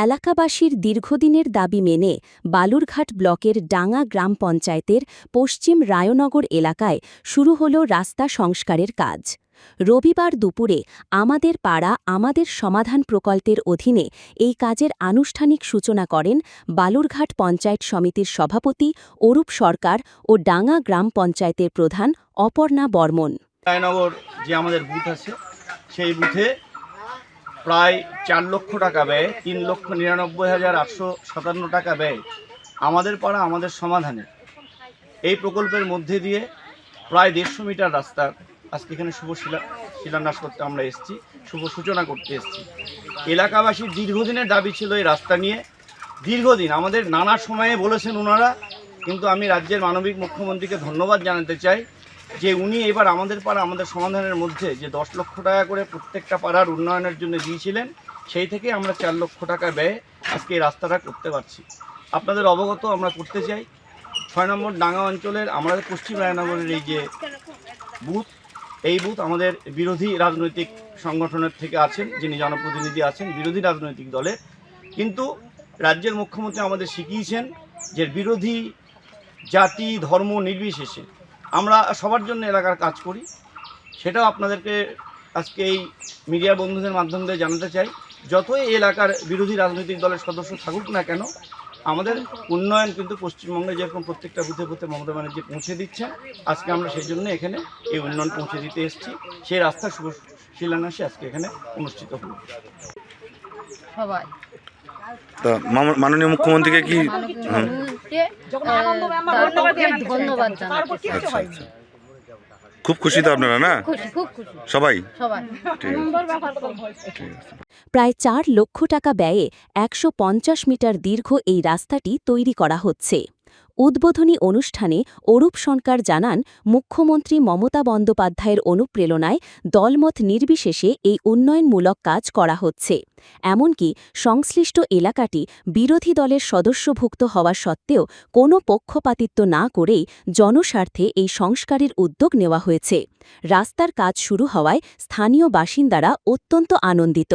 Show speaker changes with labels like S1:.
S1: এলাকাবাসীর দীর্ঘদিনের দাবি মেনে বালুরঘাট ব্লকের ডাঙ্গা গ্রাম পঞ্চায়েতের পশ্চিম রায়নগর এলাকায় শুরু হল রাস্তা সংস্কারের কাজ। রবিবার দুপুরে আমাদের পাড়া আমাদের সমাধান প্রকল্পের অধীনে এই কাজের আনুষ্ঠানিক সূচনা করেন বালুরঘাট পঞ্চায়েত সমিতির সভাপতি অরূপ সরকার ও ডাঙ্গা গ্রাম পঞ্চায়েতের প্রধান অপর্ণা বর্মন।
S2: রায়নগর যে আমাদের বুথ আছে সেই বুথে প্রায় 4 লক্ষ টাকা ব্যয়, 3,99,857 টাকা ব্যয় আমাদের পাড়া আমাদের সমাধানে এই প্রকল্পের মধ্যে দিয়ে প্রায় 150 মিটার রাস্তা আজকে এখানে শুভ শিলান্যাস করতে আমরা এসেছি, শুভ সূচনা করতে এসেছি। এলাকাবাসীর দীর্ঘদিনের দাবি ছিল এই রাস্তা নিয়ে, দীর্ঘদিন আমাদের নানা সময়ে বলেছেন ওনারা, কিন্তু আমি রাজ্যের মানবিক মুখ্যমন্ত্রীকে ধন্যবাদ জানাতে চাই যে উনি এবার আমাদের পাড়া আমাদের সমাধানের মধ্যে যে 10 লক্ষ টাকা করে প্রত্যেকটা পাড়ার উন্নয়নের জন্য দিয়েছিলেন, সেই থেকে আমরা 4 লক্ষ টাকা ব্যয়ে আজকে এই রাস্তাটা করতে পারছি। আপনাদের অবগত আমরা করতে চাই 6 নম্বর ডাঙ্গা অঞ্চলের আমাদের পশ্চিম রায়নগরের এই যে বুথ, এই বুথ আমাদের বিরোধী রাজনৈতিক সংগঠনের থেকে আছেন, যিনি জনপ্রতিনিধি আছেন বিরোধী রাজনৈতিক দলের, কিন্তু রাজ্যের মুখ্যমন্ত্রী আমাদের শিখিয়েছেন যে বিরোধী জাতি ধর্ম নির্বিশেষে আমরা সবার জন্য এলাকার কাজ করি। সেটাও আপনাদেরকে আজকে এই মিডিয়া বন্ধুদের মাধ্যম দিয়ে জানাতে চাই, যতই এলাকার বিরোধী রাজনৈতিক দলের সদস্য থাকুক না কেন, আমাদের উন্নয়ন কিন্তু পশ্চিমবঙ্গে যেরকম প্রত্যেকটা বুথে বুথে মমতা ব্যানার্জি পৌঁছে দিচ্ছেন, আজকে আমরা সেই জন্য এখানে এই উন্নয়ন পৌঁছে দিতে এসেছি। সেই রাস্তার শুভ শিলান্যাসে আজকে এখানে অনুষ্ঠিত হল।
S3: সবাই
S4: মাননীয় মুখ্যমন্ত্রীকে কি
S3: ধন্যবাদ জানাচ্ছি।
S4: আচ্ছা আচ্ছা, খুব খুশি তো আপনারা না?
S3: খুব খুশি
S4: সবাই।
S3: ঠিক
S4: আছে।
S1: প্রায় 4 লক্ষ টাকা ব্যয়ে 150 মিটার দীর্ঘ এই রাস্তাটি তৈরি করা হচ্ছে। উদ্বোধনী অনুষ্ঠানে অরূপ সরকার জানান, মুখ্যমন্ত্রী মমতা বন্দ্যোপাধ্যায়ের অনুপ্রেরণায় দলমত নির্বিশেষে এই উন্নয়নমূলক কাজ করা হচ্ছে। এমনকি সংশ্লিষ্ট এলাকাটি বিরোধী দলের সদস্যভুক্ত হওয়া সত্ত্বেও কোনো পক্ষপাতিত্ব না করেই জনস্বার্থে এই সংস্কারের উদ্যোগ নেওয়া হয়েছে। রাস্তার কাজ শুরু হওয়ায় স্থানীয় বাসিন্দারা অত্যন্ত আনন্দিত।